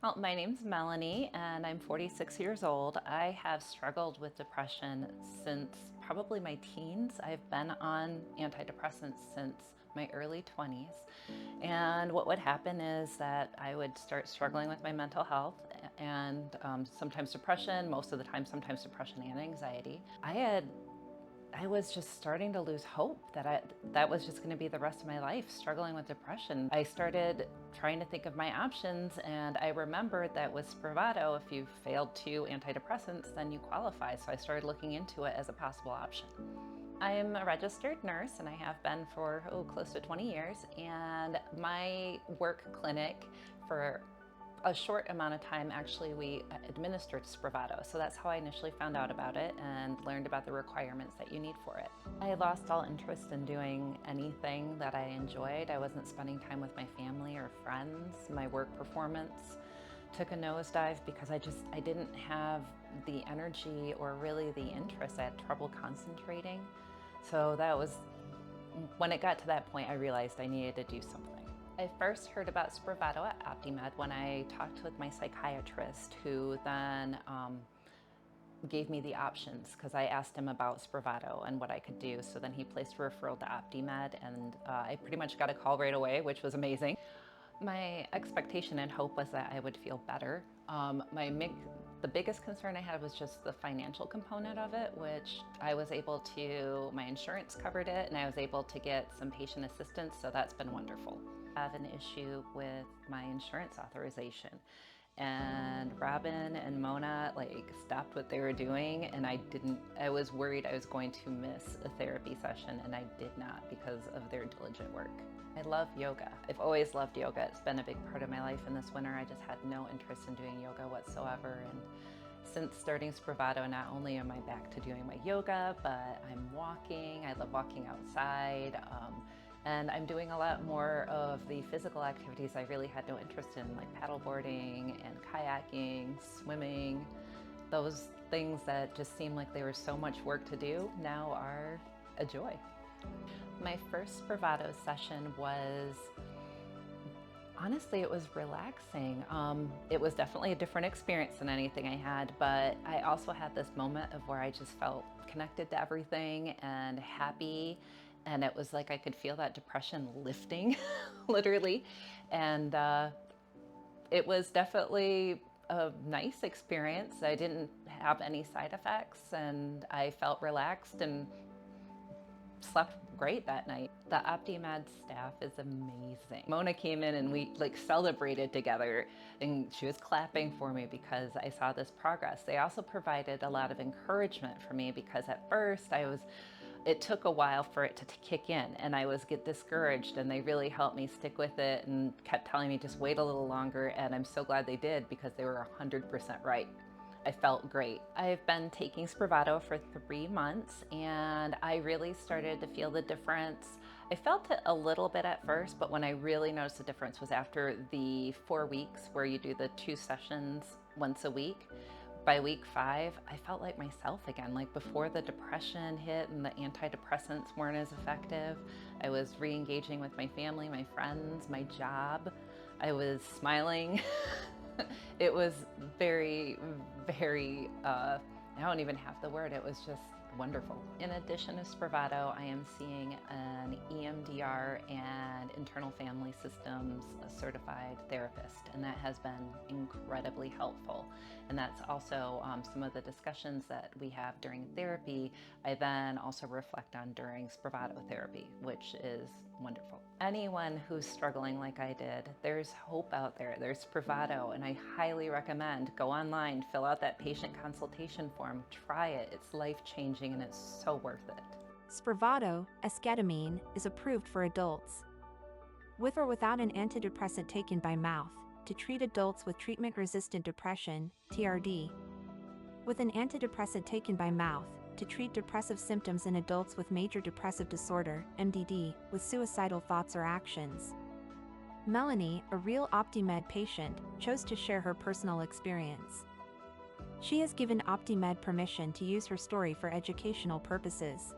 Well, my name's Melanie and I'm 46 years old. I have struggled with depression since probably my teens. I've been on antidepressants since my early 20s. And what would happen is that I would start struggling with my mental health and sometimes depression, most of the time, sometimes depression and anxiety. I was just starting to lose hope that was just going to be the rest of my life, struggling with depression. I started trying to think of my options, and I remembered that with Spravato, if you failed 2 antidepressants, then you qualify. So I started looking into it as a possible option. I am a registered nurse and I have been for close to 20 years. And my work clinic, for a short amount of time, actually, we administered Spravato. So that's how I initially found out about it and learned about the requirements that you need for it. I lost all interest in doing anything that I enjoyed. I wasn't spending time with my family or friends. My work performance took a nosedive because I didn't have the energy or really the interest. I had trouble concentrating. So that was, when it got to that point, I realized I needed to do something. I first heard about Spravato at Optimed when I talked with my psychiatrist, who then gave me the options because I asked him about Spravato and what I could do. So then he placed a referral to Optimed, and I pretty much got a call right away, which was amazing. My expectation and hope was that I would feel better. The biggest concern I had was just the financial component of it, which I was able to, my insurance covered it, and I was able to get some patient assistance, so that's been wonderful. I have an issue with my insurance authorization. And Robin and Mona stopped what they were doing, and I was worried I was going to miss a therapy session, and I did not because of their diligent work. I love yoga. I've always loved yoga. It's been a big part of my life, and this winter I just had no interest in doing yoga whatsoever. And since starting Spravato, not only am I back to doing my yoga, but I'm walking. I love walking outside. And I'm doing a lot more of the physical activities I really had no interest in, like paddleboarding and kayaking, swimming. Those things that just seemed like they were so much work to do now are a joy. My first Spravato session was, honestly, it was relaxing. It was definitely a different experience than anything I had, but I also had this moment of where I just felt connected to everything and happy. And it was like I could feel that depression lifting, literally. And it was definitely a nice experience. I didn't have any side effects, and I felt relaxed and slept great that night. The OptiMed staff is amazing. Mona came in and we celebrated together, and she was clapping for me because I saw this progress. They also provided a lot of encouragement for me because at first it took a while for it to kick in, and I was get discouraged, and they really helped me stick with it and kept telling me just wait a little longer, and I'm so glad they did because they were 100% right. I felt great. I've been taking Spravato for 3 months, and I really started to feel the difference. I felt it a little bit at first, but when I really noticed the difference was after the 4 weeks where you do the 2 sessions once a week. By week 5, I felt like myself again. Like before the depression hit and the antidepressants weren't as effective, I was re-engaging with my family, my friends, my job. I was smiling. It was very, very, I don't even have the word, it was just wonderful. In addition to Spravato, I am seeing an EMDR and internal family systems certified therapist, and that has been incredibly helpful. And that's also some of the discussions that we have during therapy, I then also reflect on during Spravato therapy, which is wonderful. Anyone who's struggling like I did, there's hope out there. There's Spravato, and I highly recommend go online, fill out that patient consultation form, try it. It's life-changing and it's so worth it. Spravato, esketamine, is approved for adults, with or without an antidepressant taken by mouth, to treat adults with treatment-resistant depression, TRD. With an antidepressant taken by mouth, to treat depressive symptoms in adults with major depressive disorder, MDD, with suicidal thoughts or actions. Melanie, a real Optimed patient, chose to share her personal experience. She has given Optimed permission to use her story for educational purposes.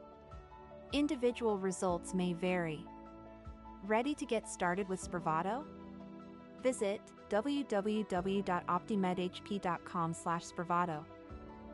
Individual results may vary. Ready to get started with Spravato? Visit www.optimedhp.com/Spravato.